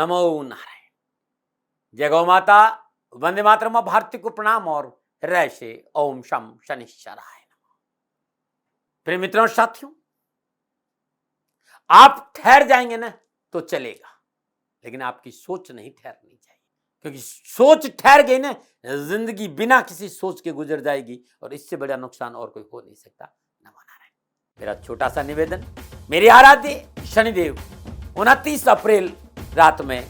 नमो नारायण। जय गौ माता, वंदे मातरम। भारती को प्रणाम और हृदय से ओम शम शनिश्चराय नमः। प्रिय मित्रों, साथियों, आप ठहर जाएंगे ना तो चलेगा, लेकिन आपकी सोच नहीं ठहरनी चाहिए, क्योंकि सोच ठहर गई ना, जिंदगी बिना किसी सोच के गुजर जाएगी और इससे बड़ा नुकसान और कोई हो नहीं सकता। नमो नारायण। मेरा छोटा सा निवेदन, मेरे आराध्य शनिदेव 29 अप्रैल रात में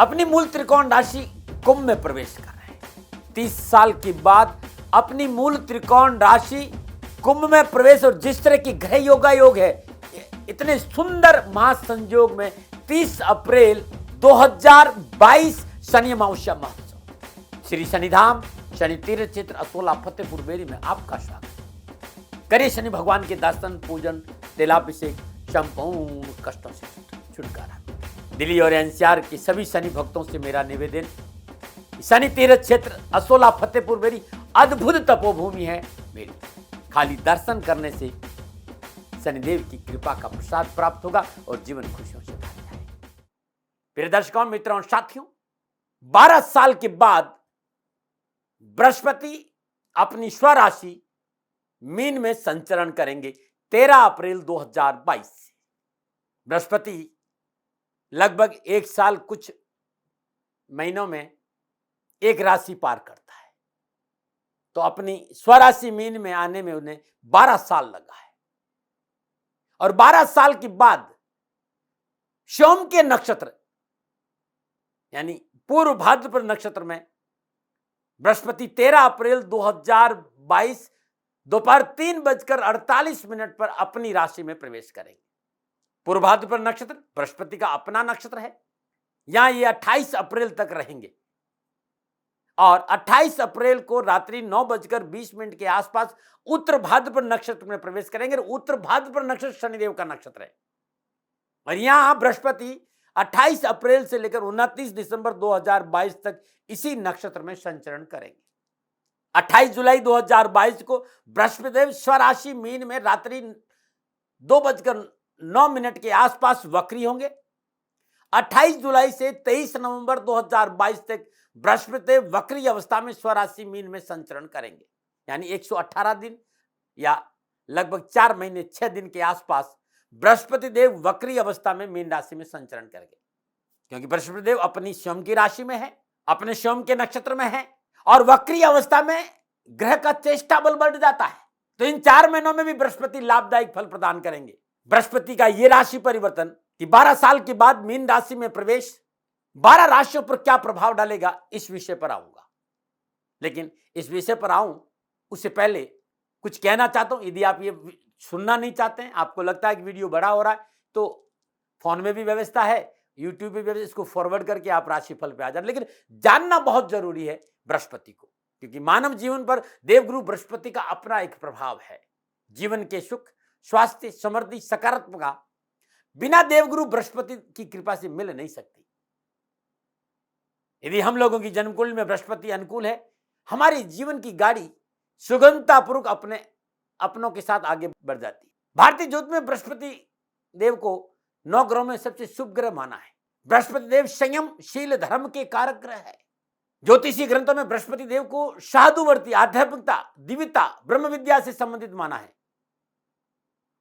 अपनी मूल त्रिकोण राशि कुंभ में प्रवेश कर रहे हैं। 30 साल के बाद अपनी मूल त्रिकोण राशि कुंभ में प्रवेश, और जिस तरह की ग्रह योग है, इतने सुंदर महासंयोग में 30 अप्रैल 2022 शनि अमावस्या महोत्सव श्री शनिधाम शनि तीर्थ क्षेत्र असोला फतेहपुर बेरी में आपका स्वागत। करिए शनि भगवान के दर्शन, पूजन, तेलाभिषेक, संपूर्ण कष्टों से छुटकारा। दिल्ली और एनसीआर के सभी शनि भक्तों से मेरा निवेदन, शनि तीर्थ क्षेत्र असोला फतेहपुर बेरी अद्भुत तपोभूमि है मेरी। खाली दर्शन करने से शनिदेव की कृपा का प्रसाद प्राप्त होगा और जीवन खुशियों से भर जाएगा। प्रिय दर्शकों, मित्रों, साथियों, 12 साल के बाद बृहस्पति अपनी स्वराशि मीन में संचरण करेंगे 13 अप्रैल 2022 से। बृहस्पति लगभग 1 साल कुछ महीनों में एक राशि पार करता है, तो अपनी स्वराशि मीन में आने में उन्हें 12 साल लगा है। और 12 साल के बाद सोम के नक्षत्र यानी पूर्व भाद्रपद नक्षत्र में बृहस्पति 13 अप्रैल 2022 दोपहर 3:48 पर अपनी राशि में प्रवेश करेंगे। पूर्व भाद्रपद नक्षत्र बृहस्पति का अपना नक्षत्र है। यहां ये 28 अप्रैल तक रहेंगे और 28 अप्रैल को रात्रि 9:20 के आसपास उत्तर भाद्रपद नक्षत्र में प्रवेश करेंगे। उत्तर भाद्रपद नक्षत्र शनिदेव का नक्षत्र है और यहां बृहस्पति 28 अप्रैल से लेकर 29 दिसंबर 2022 तक इसी नक्षत्र में संचरण करेंगे। 28 जुलाई 2022 को बृहस्पति स्वराशि मीन में रात्रि 2:09 के आसपास वक्री होंगे। 28 जुलाई से 23 नवंबर 2022 तक बृहस्पति वक्री अवस्था में स्वराशि मीन में संचरण करेंगे, यानी 118 दिन या लगभग 4 महीने 6 दिन के आसपास बृहस्पति देव वक्री अवस्था में मीन राशि में संचरण करेंगे। क्योंकि बृहस्पति देव अपनी स्वयं की राशि में है, अपने स्वयं के नक्षत्र में है और वक्री अवस्था में ग्रह का चेष्टा बल बढ़ जाता है, तो इन 4 महीनों में भी बृहस्पति लाभदायक फल प्रदान करेंगे। बृहस्पति का यह राशि परिवर्तन कि 12 साल के बाद मीन राशि में प्रवेश 12 राशियों पर क्या प्रभाव डालेगा, इस विषय पर आऊंगा। लेकिन इस विषय पर आऊं उससे पहले कुछ कहना चाहता हूं। यदि आप ये सुनना नहीं चाहते हैं, आपको लगता है कि वीडियो बड़ा हो रहा है, तो फोन में भी व्यवस्था है, यूट्यूब पे भी, इसको फॉरवर्ड करके आप राशिफल पे आ जाए। लेकिन जानना बहुत जरूरी है बृहस्पति को, क्योंकि मानव जीवन पर देवगुरु बृहस्पति का अपना एक प्रभाव है। जीवन के सुख, स्वास्थ्य, समृद्धि, सकारात्मकता बिना देवगुरु बृहस्पति की कृपा से मिल नहीं सकती। यदि हम लोगों की जन्मकुंडली में बृहस्पति अनुकूल है, हमारी जीवन की गाड़ी सुगमतापूर्वक अपनों के साथ आगे बढ़ जाती है। भारतीय ज्योतिष में बृहस्पति देव को 9 ग्रहों में सबसे शुभ ग्रह माना है। बृहस्पति देव संयम, शील, धर्म के कारक ग्रह है। ज्योतिषीय ग्रंथों में बृहस्पति देव को साधुवर्ती, आध्यात्मिकता, दिव्यता, ब्रह्म विद्या से संबंधित माना है।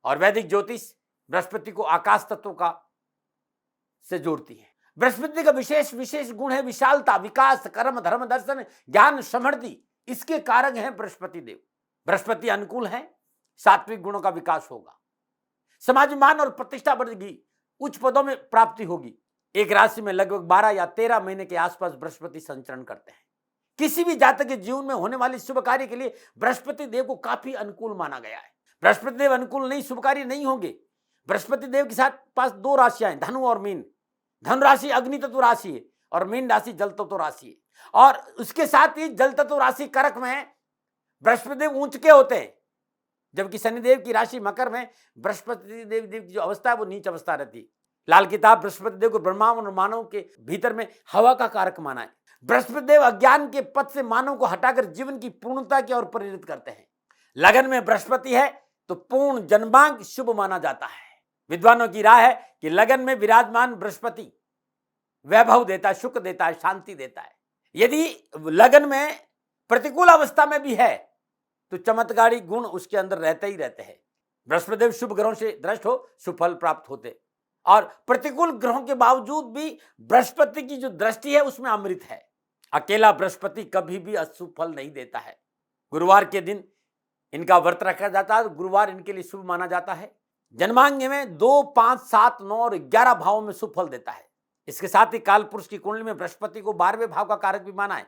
और वैदिक ज्योतिष बृहस्पति को आकाश तत्व का से जोड़ती है। बृहस्पति का विशेष गुण है विशालता, विकास, कर्म, धर्म, दर्शन, ज्ञान, समृद्धि, इसके कारक हैं बृहस्पति देव। बृहस्पति अनुकूल है, सात्विक गुणों का विकास होगा, समाज में मान और प्रतिष्ठा बढ़ेगी, उच्च पदों में प्राप्ति होगी। एक राशि में लगभग 12 या 13 महीने के आसपास बृहस्पति संचरण करते हैं। किसी भी जातक के जीवन में होने वाले शुभ कार्य के लिए बृहस्पति देव को काफी अनुकूल माना गया है। बृहस्पति देव अनुकूल नहीं, शुभ कार्य नहीं होंगे। बृहस्पति देव के साथ पास 2 राशियां हैं, धनु और मीन। धनु राशि अग्नि तत्व राशि है और मीन राशि जल तत्व राशि है, और उसके साथ ही जल तत्व राशि कर्क में है। बृहस्पति देव ऊंच के होते हैं, जबकि शनिदेव की राशि मकर में बृहस्पति देव की जो अवस्था है वो नीच अवस्था रहती है। लाल किताब बृहस्पति देव को ब्रह्मा और मानव के भीतर में हवा का कारक माना है। बृहस्पति देव अज्ञान के पथ से मानव को हटाकर जीवन की पूर्णता की ओर प्रेरित करते हैं। लगन में बृहस्पति है तो पूर्ण जन्मांक शुभ माना जाता है। विद्वानों की राय है कि लगन में विराजमान बृहस्पति वैभव देता है, सुख देता है, शांति देता है। यदि लगन में प्रतिकूल अवस्था में भी है तो चमत्कारी गुण उसके अंदर रहते ही रहते हैं। बृहस्पति देव शुभ ग्रहों से दृष्ट हो, शुभ फल प्राप्त होते। और प्रतिकूल ग्रहों के बावजूद भी बृहस्पति की जो दृष्टि है उसमें अमृत है। अकेला बृहस्पति कभी भी अशुभ फल नहीं देता है। गुरुवार के दिन इनका व्रत रखा जाता है, गुरुवार इनके लिए शुभ माना जाता है। जन्मांग में 2, 5, 7, 9 और 11 भावों में शुभ फल देता है। इसके साथ ही काल पुरुष की कुंडली में बृहस्पति को 12वें भाव का कारक भी माना है।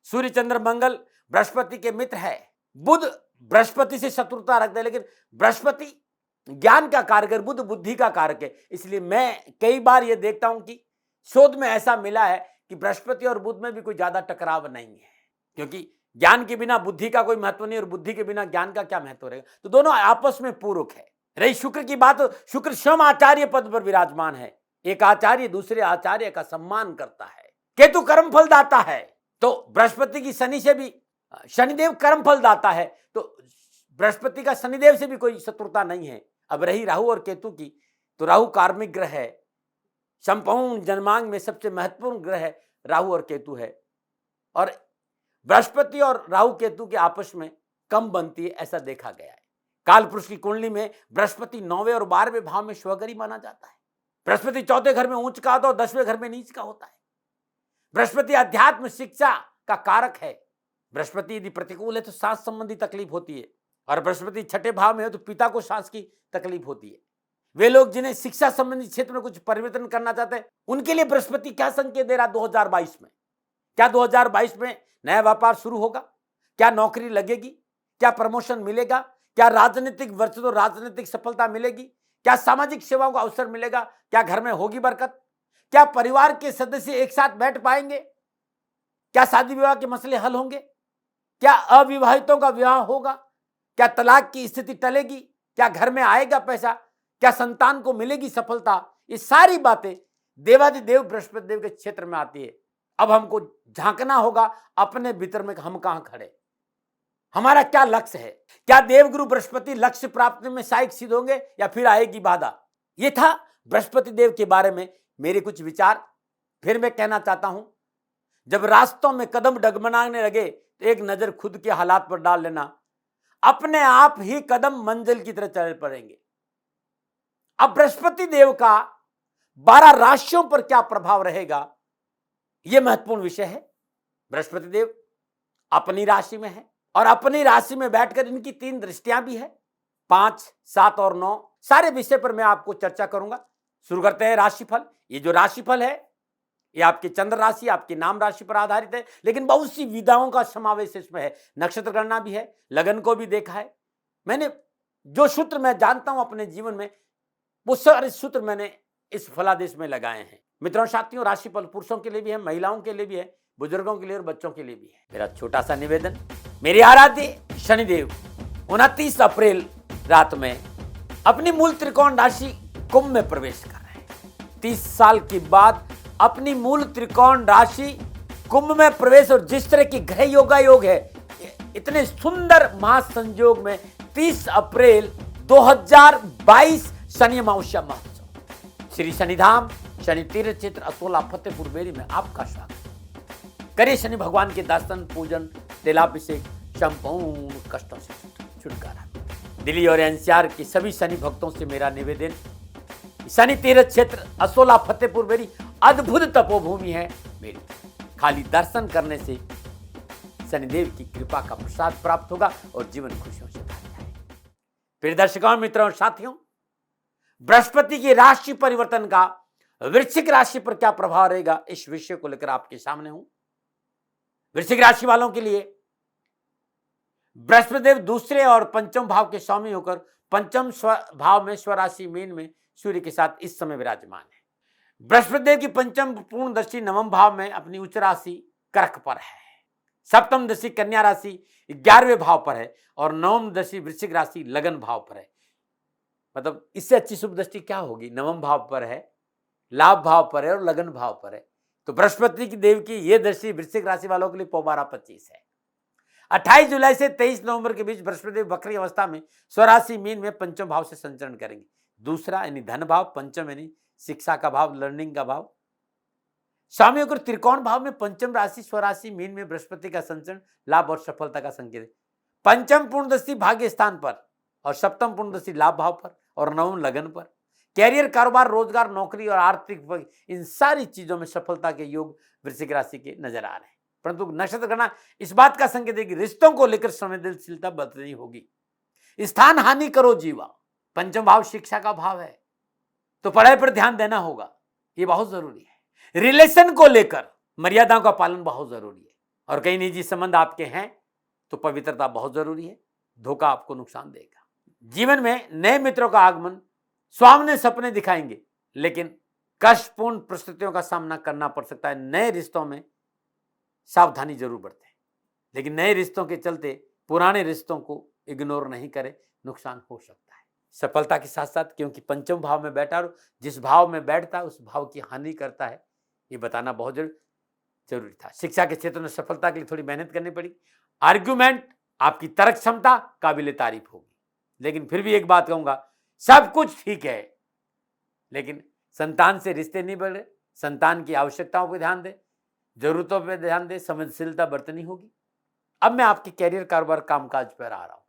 सूर्य, चंद्र, मंगल बृहस्पति के मित्र है। बुध बृहस्पति से शत्रुता रखते हैं, लेकिन बृहस्पति ज्ञान का कारक है, बुध बुद्धि का कारक है। इसलिए मैं कई बार यह देखता हूं कि शोध में ऐसा मिला है कि बृहस्पति और बुध में भी कोई ज्यादा टकराव नहीं है, क्योंकि ज्ञान के बिना बुद्धि का कोई महत्व नहीं और बुद्धि के बिना ज्ञान का क्या महत्व रहेगा। तो दोनों आपस में पूरक है। रही शुक्र की बात, शुक्र स्वयं आचार्य पद पर विराजमान है। एक आचार्य दूसरे आचार्य का सम्मान करता है। केतु कर्म फल दाता है, तो बृहस्पति की शनि से भी, शनिदेव कर्म फल दाता है, तो बृहस्पति का शनिदेव से भी कोई शत्रुता नहीं है। अब रही राहु और केतु की, तो राहु कार्मिक ग्रह है। संपूर्ण जन्मांग में सबसे महत्वपूर्ण ग्रह राहु और केतु है, और बृहस्पति और राहु केतु के आपस में कम बनती है, ऐसा देखा गया है। काल पुरुष की कुंडली में बृहस्पति 9वें और 12वें भाव में स्वगरी माना जाता है। बृहस्पति 4थे घर में ऊंच का होता है और 10वें घर में नीच का होता है। बृहस्पति अध्यात्म शिक्षा का कारक है। बृहस्पति यदि प्रतिकूल है तो सांस संबंधी तकलीफ होती है, और बृहस्पति 6ठे भाव में है तो पिता को सांस की तकलीफ होती है। वे लोग जिन्हें शिक्षा संबंधी क्षेत्र में कुछ परिवर्तन करना चाहते हैं, उनके लिए बृहस्पति क्या संकेत दे रहा 2022 में? क्या 2022 में नया व्यापार शुरू होगा? क्या नौकरी लगेगी? क्या प्रमोशन मिलेगा? क्या राजनीतिक वर्ष तो राजनीतिक सफलता मिलेगी? क्या सामाजिक सेवाओं का अवसर मिलेगा? क्या घर में होगी बरकत? क्या परिवार के सदस्य एक साथ बैठ पाएंगे? क्या शादी विवाह के मसले हल होंगे? क्या अविवाहितों का विवाह होगा? क्या तलाक की स्थिति टलेगी? क्या घर में आएगा पैसा? क्या संतान को मिलेगी सफलता? ये सारी बातें देवादिदेव बृहस्पति देव के क्षेत्र में आती है। अब हमको झांकना होगा अपने भीतर में, हम कहां खड़े, हमारा क्या लक्ष्य है? क्या देवगुरु बृहस्पति लक्ष्य प्राप्ति में सहायक सिद्ध होंगे या फिर आएगी बाधा? ये था बृहस्पति देव के बारे में मेरे कुछ विचार। फिर मैं कहना चाहता हूं, जब रास्तों में कदम डगमगाने लगे तो एक नजर खुद के हालात पर डाल लेना, अपने आप ही कदम मंजिल की तरह चल पड़ेंगे। अब बृहस्पति देव का 12 राशियों पर क्या प्रभाव रहेगा, यह महत्वपूर्ण विषय है। बृहस्पति देव अपनी राशि में है, और अपनी राशि में बैठकर इनकी 3 दृष्टियां भी है, 5, 7 और 9। सारे विषय पर मैं आपको चर्चा करूंगा। शुरू करते हैं राशिफल। ये जो राशिफल है ये आपकी चंद्र राशि, आपकी नाम राशि पर आधारित है, लेकिन बहुत सी विधाओं का समावेश इसमें है। नक्षत्र गणना भी है, लगन को भी देखा है मैंने। जो सूत्र मैं जानता हूं अपने जीवन में, वो सारे सूत्र मैंने इस फलादेश में लगाए हैं। मित्रों, साथियों, राशिफल पुरुषों के लिए भी है, महिलाओं के लिए भी है, बुजुर्गों के लिए और बच्चों के लिए भी है। मेरा छोटा सा निवेदन, मेरे आराध्य शनिदेव 29 अप्रैल रात में अपनी मूल त्रिकोण राशि कुंभ में प्रवेश कर रहे हैं। 30 साल के बाद अपनी मूल त्रिकोण राशि कुंभ में प्रवेश, और जिस तरह की ग्रह योग है, इतने सुंदर महासंयोग में 30 अप्रैल 2022 शनि अमावस्या महोत्सव श्री शनिधाम शनि तीर्थ क्षेत्र असोला फतेहपुर बेरी में आपका स्वागत। करिए शनि भगवान के दर्शन, पूजन, तेलाभिषेक, संपूर्ण कष्टों से छुटकारा। दिल्ली और एनसीआर के सभी शनि भक्तों से मेरा निवेदन, शनि तीर्थ क्षेत्र असोला फतेहपुर बेरी अद्भुत तपोभूमि है मेरी। खाली दर्शन करने से शनिदेव की कृपा का प्रसाद प्राप्त होगा और जीवन खुशियों से भर जाएगा। प्रिय दर्शकों, मित्रों और साथियों, बृहस्पति की राशि परिवर्तन का वृश्चिक राशि पर क्या प्रभाव रहेगा, इस विषय को लेकर आपके सामने हूं। वृश्चिक राशि वालों के लिए बृहस्पति देव दूसरे और पंचम भाव के स्वामी होकर पंचम भाव में स्वराशि मीन में सूर्य के साथ इस समय विराजमान है। बृहस्पति देव की पंचम पूर्ण दृष्टि नवम भाव में अपनी उच्च राशि कर्क पर है। सप्तम दृष्टि कन्या राशि 11वें भाव पर है, और नवम दृष्टि वृश्चिक राशि लगन भाव पर है। मतलब इससे अच्छी शुभ दृष्टि क्या होगी? नवम भाव पर है, लाभ भाव पर है और लगन भाव पर है। तो बृहस्पति की देव की यह दृष्टि वृश्चिक राशि वालों के लिए 12-25 है। 28 जुलाई से 23 नवंबर के बीच बृहस्पति देव वक्री अवस्था में स्वराशि मीन में पंचम भाव से संचरण करेंगे। दूसरा यानी धन भाव, पंचम यानी शिक्षा का भाव, लर्निंग का भाव, स्वामी होकर त्रिकोण भाव में पंचम राशि स्वराशि मीन में बृहस्पति का संचरण लाभ और सफलता का संकेत है। पंचम पूर्ण दृष्टि भाग्य स्थान पर और सप्तम पूर्ण दृष्टि लाभ भाव पर और नवम लगन पर। कैरियर, कारोबार, रोजगार, नौकरी और आर्थिक, इन सारी चीजों में सफलता के योग वृश्चिक राशि के नजर आ रहे हैं। परंतु नक्षत्र गणना इस बात का संकेत है कि रिश्तों को लेकर संवेदनशीलता बरतनी होगी। स्थान हानि करो जीवा। पंचम भाव शिक्षा का भाव है, तो पढ़ाई पर ध्यान देना होगा, ये बहुत जरूरी है। रिलेशन को लेकर मर्यादाओं का पालन बहुत जरूरी है। और कई निजी संबंध आपके हैं तो पवित्रता बहुत जरूरी है। धोखा आपको नुकसान देगा। जीवन में नए मित्रों का आगमन, स्वामिने सपने दिखाएंगे, लेकिन कष्टपूर्ण परिस्थितियों का सामना करना पड़ सकता है। नए रिश्तों में सावधानी जरूर बरतें, लेकिन नए रिश्तों के चलते पुराने रिश्तों को इग्नोर नहीं करें, नुकसान हो सकता है। सफलता के साथ साथ, क्योंकि पंचम भाव में बैठा और जिस भाव में बैठता है उस भाव की हानि करता है, ये बताना बहुत जरूरी था। शिक्षा के क्षेत्र में सफलता के लिए थोड़ी मेहनत करनी पड़ी। आर्ग्यूमेंट, आपकी तर्क क्षमता काबिले तारीफ होगी। लेकिन फिर भी एक बात कहूंगा, सब कुछ ठीक है, लेकिन संतान से रिश्ते नहीं बढ़ रहे। संतान की आवश्यकताओं पर ध्यान दें, जरूरतों पर ध्यान दें, संवेदनशीलता बरतनी होगी। अब मैं आपके कैरियर, कारोबार, कामकाज पर आ रहा हूं।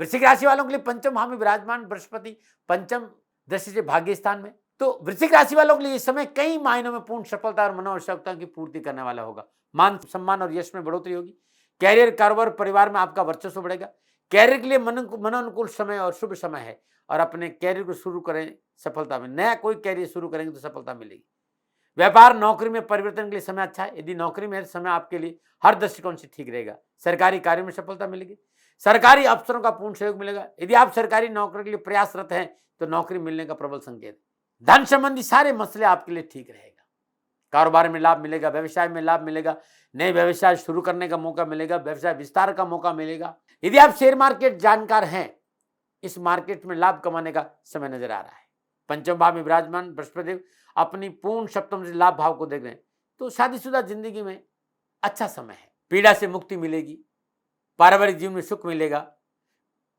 वृश्चिक राशि वालों के लिए पंचम भाव में विराजमान बृहस्पति पंचम दृष्टि से भाग्य स्थान में, तो वृश्चिक राशि वालों के लिए इस समय कई मायनों में पूर्ण सफलता और मनोआवश्यकताओं की पूर्ति करने वाला होगा। मान सम्मान और यश में बढ़ोतरी होगी। कैरियर, कारोबार, परिवार में आपका वर्चस्व बढ़ेगा। कैरियर के लिए मनोनुकूल समय और शुभ समय है, और अपने कैरियर को शुरू करें सफलता में। नया कोई कैरियर शुरू करेंगे तो सफलता मिलेगी। व्यापार, नौकरी में परिवर्तन के लिए समय अच्छा है। यदि नौकरी में है, समय आपके लिए हर दृष्टिकोण से ठीक रहेगा। सरकारी कार्य में सफलता मिलेगी। सरकारी अफसरों का पूर्ण सहयोग मिलेगा। यदि आप सरकारी नौकरी के लिए प्रयासरत हैं तो नौकरी मिलने का प्रबल संकेत। धन संबंधी सारे मसले आपके लिए ठीक रहेगा। कारोबार में लाभ मिलेगा, व्यवसाय में लाभ मिलेगा, नए व्यवसाय शुरू करने का मौका मिलेगा, व्यवसाय विस्तार का मौका मिलेगा। यदि आप शेयर मार्केट जानकार हैं, इस मार्केट में लाभ कमाने का समय नजर आ रहा है। पंचम भाव में विराजमान बृहस्पति अपनी पूर्ण सप्तम से लाभ भाव को देख रहे हैं, तो शादीशुदा जिंदगी में अच्छा समय है। पीड़ा से मुक्ति मिलेगी। पारिवारिक जीवन में सुख मिलेगा।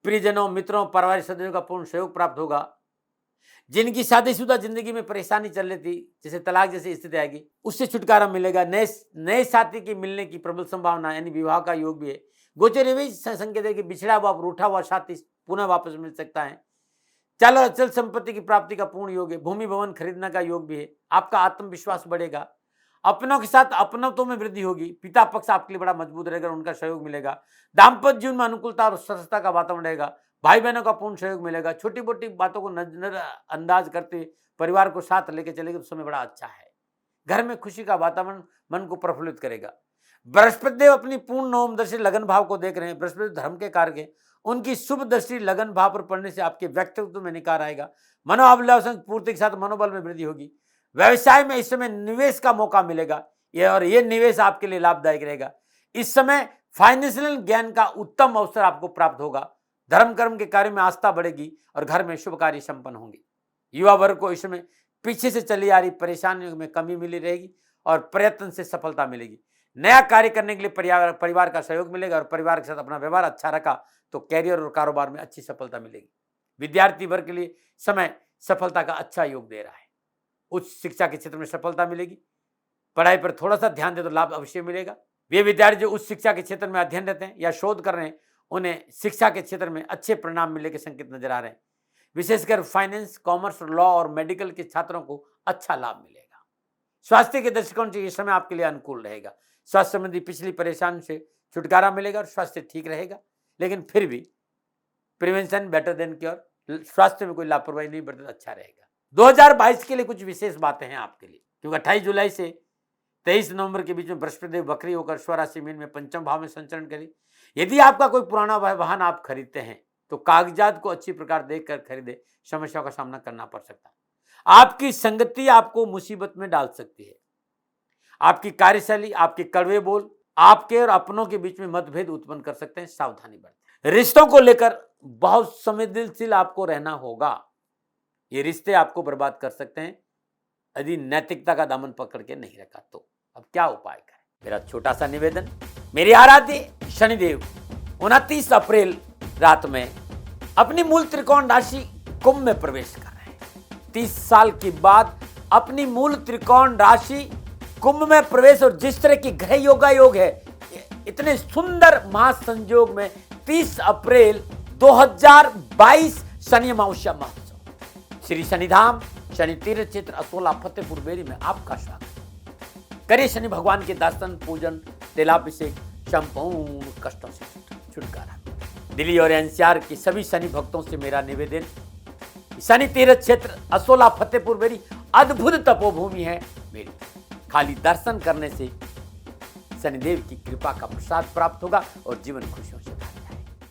प्रियजनों, मित्रों, पारिवारिक सदस्यों का पूर्ण सहयोग प्राप्त होगा। जिनकी शादीशुदा जिंदगी में परेशानी चल रही थी, जैसे तलाक जैसी स्थिति आएगी, उससे छुटकारा मिलेगा। नए साथी की मिलने की प्रबल संभावना, यानी विवाह का योग भी है। गोचर भी संकेत है कि बिछड़ा हुआ, रूठा हुआ साथी पुनः वापस मिल सकता है। चल और अचल संपत्ति की प्राप्ति का पूर्ण योग है। भूमि भवन खरीदने का योग भी है। आपका आत्मविश्वास बढ़ेगा। अपनों के साथ अपनत्व में वृद्धि होगी। पिता पक्ष आपके लिए बड़ा मजबूत रहेगा, उनका सहयोग मिलेगा। दाम्पत्य जीवन में अनुकूलता और सरसता का वातावरण रहेगा। भाई बहनों का पूर्ण सहयोग मिलेगा। छोटी मोटी बातों को नजरअंदाज करते हुए परिवार को साथ लेकर चलेगा तो समय बड़ा अच्छा है। घर में खुशी का वातावरण मन को प्रफुल्लित करेगा। बृहस्पति देव अपनी पूर्ण नवम दृष्टि लगन भाव को देख रहे हैं। बृहस्पति धर्म के कारक है। उनकी शुभ दृष्टि लगन भाव पर पड़ने से आपके व्यक्तित्व में निखार आएगा। मनोअभिलाषा पूर्ति के साथ मनोबल में वृद्धि होगी। व्यवसाय में इस समय निवेश का मौका मिलेगा, ये निवेश आपके लिए लाभदायक रहेगा। इस समय फाइनेंशियल ज्ञान का उत्तम अवसर आपको प्राप्त होगा। धर्म कर्म के कार्य में आस्था बढ़ेगी और घर में शुभ कार्य संपन्न होंगे। युवा वर्ग को इस समय पीछे से चली आ रही परेशानियों में कमी मिली रहेगी और प्रयत्न से सफलता मिलेगी। नया कार्य करने के लिए परिवार का सहयोग मिलेगा और परिवार के साथ अपना व्यवहार अच्छा रखा तो कैरियर और कारोबार में अच्छी सफलता मिलेगी। विद्यार्थी वर्ग के लिए समय सफलता का अच्छा योग दे रहा है। उच्च शिक्षा के क्षेत्र में सफलता मिलेगी। पढ़ाई पर थोड़ा सा ध्यान दे तो लाभ अवश्य मिलेगा। वे विद्यार्थी जो उच्च शिक्षा के क्षेत्र में अध्ययन रहते हैं या शोध कर रहे हैं, उन्हें शिक्षा के क्षेत्र में अच्छे परिणाम मिलने के संकेत नजर आ रहे हैं। विशेषकर फाइनेंस, कॉमर्स, लॉ और मेडिकल के छात्रों को अच्छा लाभ मिलेगा। स्वास्थ्य के दृष्टिकोण से यह समय आपके लिए अनुकूल रहेगा। स्वास्थ्य संबंधी पिछली परेशानी से छुटकारा मिलेगा और स्वास्थ्य ठीक रहेगा। लेकिन फिर भी प्रिवेंशन बेटर देन क्योर। स्वास्थ्य में कोई लापरवाही नहीं बरतना अच्छा रहेगा। 2022 के लिए कुछ विशेष बातें हैं आपके लिए, क्योंकि 28 जुलाई से 23 नवंबर के बीच में बृहस्पति देव वक्री होकर स्वराशि मीन में पंचम भाव में संचरण करें। यदि आपका कोई पुराना वाहन आप खरीदते हैं तो कागजात को अच्छी प्रकार देखकर खरीदे, समस्याओं का सामना करना पड़ सकता है। आपकी संगति आपको मुसीबत में डाल सकती है। आपकी कार्यशैली, आपके कड़वे बोल आपके और अपनों के बीच में मतभेद उत्पन्न कर सकते हैं, सावधानी बरतें। रिश्तों को लेकर बहुत संवेदनशील आपको रहना होगा। ये रिश्ते आपको बर्बाद कर सकते हैं यदि नैतिकता का दामन पकड़ के नहीं रखा तो। अब क्या उपाय करें? मेरा छोटा सा निवेदन, मेरे आराध्य शनिदेव 29 अप्रैल रात में अपनी मूल त्रिकोण राशि कुंभ में प्रवेश कर रहे हैं। 30 साल के बाद अपनी मूल त्रिकोण राशि कुंभ में प्रवेश और जिस तरह की ग्रह योग है, इतने सुंदर महासंयोग में 30 अप्रैल 2022 शनि अमावस्या महोत्सव श्री शनिधाम शनि तीर्थ क्षेत्र असोला फतेहपुर बेरी में आपका स्वागत। करिए शनि भगवान के दर्शन पूजन तेलाभिषेक, संपूर्ण कष्टों से छुटकारा। दिल्ली और एनसीआर के सभी शनि भक्तों से मेरा निवेदन, शनि तीर्थ क्षेत्र असोला फतेहपुर बेरी अद्भुत तपोभूमि है मेरी। खाली दर्शन करने से शनिदेव की कृपा का प्रसाद प्राप्त होगा और जीवन खुशियों से भर जाएगा।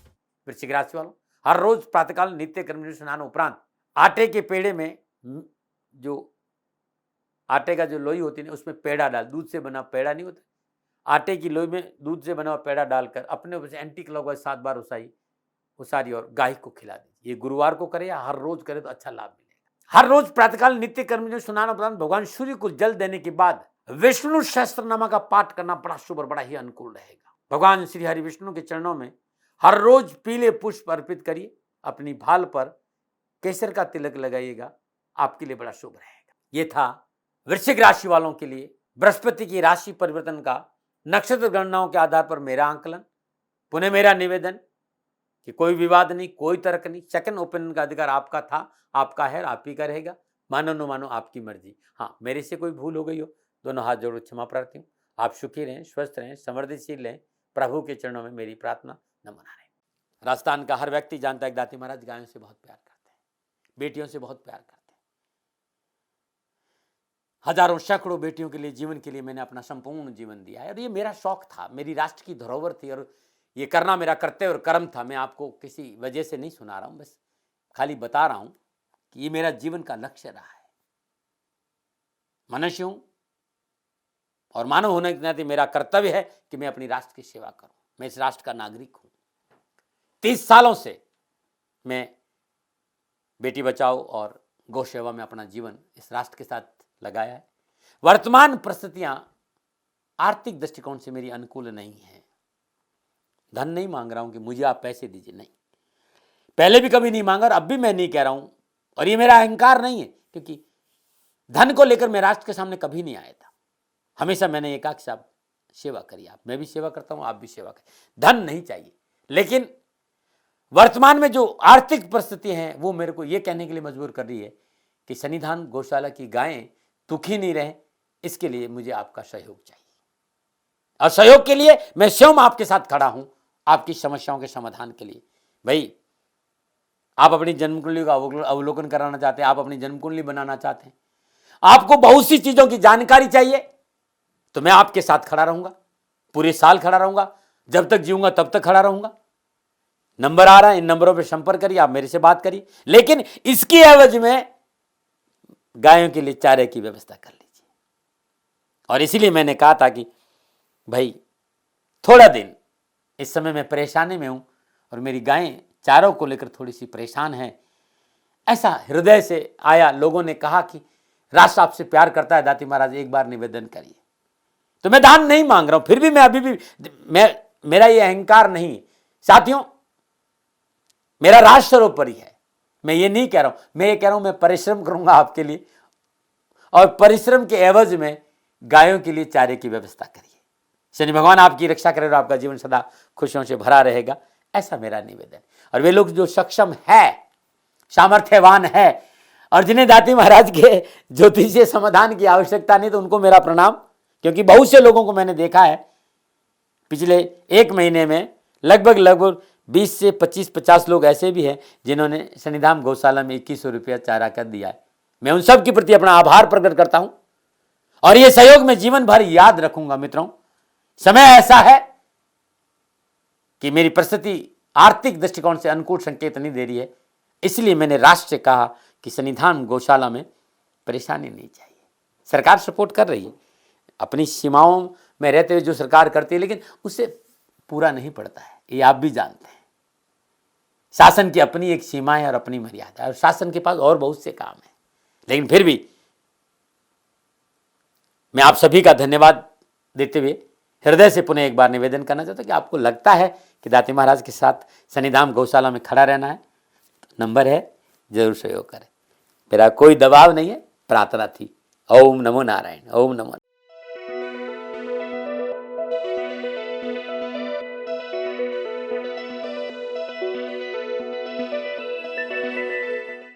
वृश्चिक राशि वालों, हर रोज प्रातःकाल नित्य कर्म स्नान उपरांत आटे के पेड़े में जो आटे का जो लोई होती है उसमें पेड़ा डाल, दूध से बना पेड़ा नहीं होता, आटे की लोई में दूध से बना हुआ पेड़ा डालकर अपने ऊपर से एंटी क्लॉकवाइज 7 बार उसारी और गाय को खिला दीजिए। ये गुरुवार को करे या हर रोज करे तो अच्छा लाभ मिलेगा। हर रोज प्रातःकाल नित्य कर्म स्नान उपरांत भगवान सूर्य को जल देने के बाद विष्णु सहस्त्रनामा का पाठ करना बड़ा शुभ और बड़ा ही अनुकूल रहेगा। भगवान श्री हरि विष्णु के चरणों में हर रोज पीले पुष्प अर्पित करिए। अपनी भाल पर केसर का तिलक लगाइएगा, आपके लिए बड़ा शुभ रहेगा। ये था वृश्चिक राशि वालों के लिए बृहस्पति की राशि परिवर्तन का नक्षत्र गणनाओं के आधार पर मेरा आंकलन। पुनः मेरा निवेदन कि कोई विवाद नहीं, कोई तर्क नहीं, सेकंड ओपिनियन का अधिकार आपका था, आपका है, आप ही का रहेगा। मानो न मानो आपकी मर्जी। हाँ, मेरे से कोई भूल हो गई हो, दोनों हाथ जोड़ क्षमा प्रार्थी हूँ। आप सुखी रहें, स्वस्थ रहें, समृद्धिशील रहें, प्रभु के चरणों में मेरी प्रार्थना नमन रहे। राजस्थान का हर व्यक्ति जानता है कि दाती महाराज गायों से बहुत प्यार करते हैं, बेटियों से बहुत प्यार करते हैं। हजारों सैकड़ों बेटियों के लिए, जीवन के लिए मैंने अपना संपूर्ण जीवन दिया है और ये मेरा शौक था, मेरी राष्ट्र की धरोहर थी और ये करना मेरा कर्तव्य और कर्म था। मैं आपको किसी वजह से नहीं सुना रहा हूँ, बस खाली बता रहा हूँ कि ये मेरा जीवन का लक्ष्य रहा है। मनुष्य हूँ और मानव होने के नाते मेरा कर्तव्य है कि मैं अपनी राष्ट्र की सेवा करूं। मैं इस राष्ट्र का नागरिक हूं। 30 सालों से मैं बेटी बचाओ और गौ सेवा में अपना जीवन इस राष्ट्र के साथ लगाया है। वर्तमान परिस्थितियां आर्थिक दृष्टिकोण से मेरी अनुकूल नहीं है। धन नहीं मांग रहा हूं कि मुझे आप पैसे दीजिए, नहीं, पहले भी कभी नहीं मांगा और अब भी मैं नहीं कह रहा हूं। और ये मेरा अहंकार नहीं है, क्योंकि धन को लेकर मैं राष्ट्र के सामने कभी नहीं आया था। हमेशा मैंने एक आख साहब सेवा करी, आप, मैं भी सेवा करता हूं, आप भी सेवा करें। धन नहीं चाहिए, लेकिन वर्तमान में जो आर्थिक परिस्थिति हैं वो मेरे को ये कहने के लिए मजबूर कर रही है कि शनिधाम गौशाला की गायें दुखी नहीं रहे, इसके लिए मुझे आपका सहयोग चाहिए। और सहयोग के लिए मैं स्वयं आपके साथ खड़ा हूं, आपकी समस्याओं के समाधान के लिए। भाई, आप अपनी जन्म कुंडली का अवलोकन कराना चाहते हैं, आप अपनी जन्म कुंडली बनाना चाहते हैं, आपको बहुत सी चीजों की जानकारी चाहिए, तो मैं आपके साथ खड़ा रहूंगा, पूरे साल खड़ा रहूंगा, जब तक जीऊंगा तब तक खड़ा रहूंगा। नंबर आ रहा है, इन नंबरों पे संपर्क करिए, आप मेरे से बात करिए, लेकिन इसकी एवज में गायों के लिए चारे की व्यवस्था कर लीजिए। और इसीलिए मैंने कहा था कि भाई थोड़ा दिन इस समय मैं परेशानी में हूं और मेरी गायें चारों को लेकर थोड़ी सी परेशान हैं। ऐसा हृदय से आया, लोगों ने कहा कि राष्ट्र आपसे प्यार करता है दाती महाराज, एक बार निवेदन करिए। तो मैं दान नहीं मांग रहा हूं, फिर भी मैं अभी भी मेरा ये अहंकार नहीं साथियों, मेरा राष्ट्र सर्वोपरि है। मैं ये नहीं कह रहा हूं, मैं ये कह रहा हूं मैं परिश्रम करूंगा आपके लिए, और परिश्रम के एवज में गायों के लिए चारे की व्यवस्था करिए। शनि भगवान आपकी रक्षा करे और आपका जीवन सदा खुशियों से भरा रहेगा, ऐसा मेरा निवेदन। और वे लोग जो सक्षम है, सामर्थ्यवान है और जिन्हें दाती महाराज के ज्योतिषीय समाधान की आवश्यकता नहीं, तो उनको मेरा प्रणाम, क्योंकि बहुत से लोगों को मैंने देखा है पिछले 1 महीने में लगभग 20 से 25-50 लोग ऐसे भी हैं जिन्होंने शनिधाम गौशाला में 2100 रुपया चारा कर दिया है। मैं उन सब के प्रति अपना आभार प्रकट करता हूं और ये सहयोग मैं जीवन भर याद रखूंगा। मित्रों, समय ऐसा है कि मेरी परिस्थिति आर्थिक दृष्टिकोण से अनुकूल संकेत नहीं दे रही है, इसलिए मैंने राष्ट्र से कहा कि शनिधाम गौशाला में परेशानी नहीं चाहिए। सरकार सपोर्ट कर रही है, अपनी सीमाओं में रहते हुए जो सरकार करती है, लेकिन उससे पूरा नहीं पड़ता है, ये आप भी जानते हैं। शासन की अपनी एक सीमा है और अपनी मर्यादा है, और शासन के पास और बहुत से काम है। लेकिन फिर भी मैं आप सभी का धन्यवाद देते हुए हृदय से पुनः एक बार निवेदन करना चाहता हूं कि आपको लगता है कि दाती महाराज के साथ शनिधाम गौशाला में खड़ा रहना है, तो नंबर है, जरूर सहयोग करें। मेरा कोई दबाव नहीं है, प्रार्थना थी। ओम नमो नारायण, ओम नमो।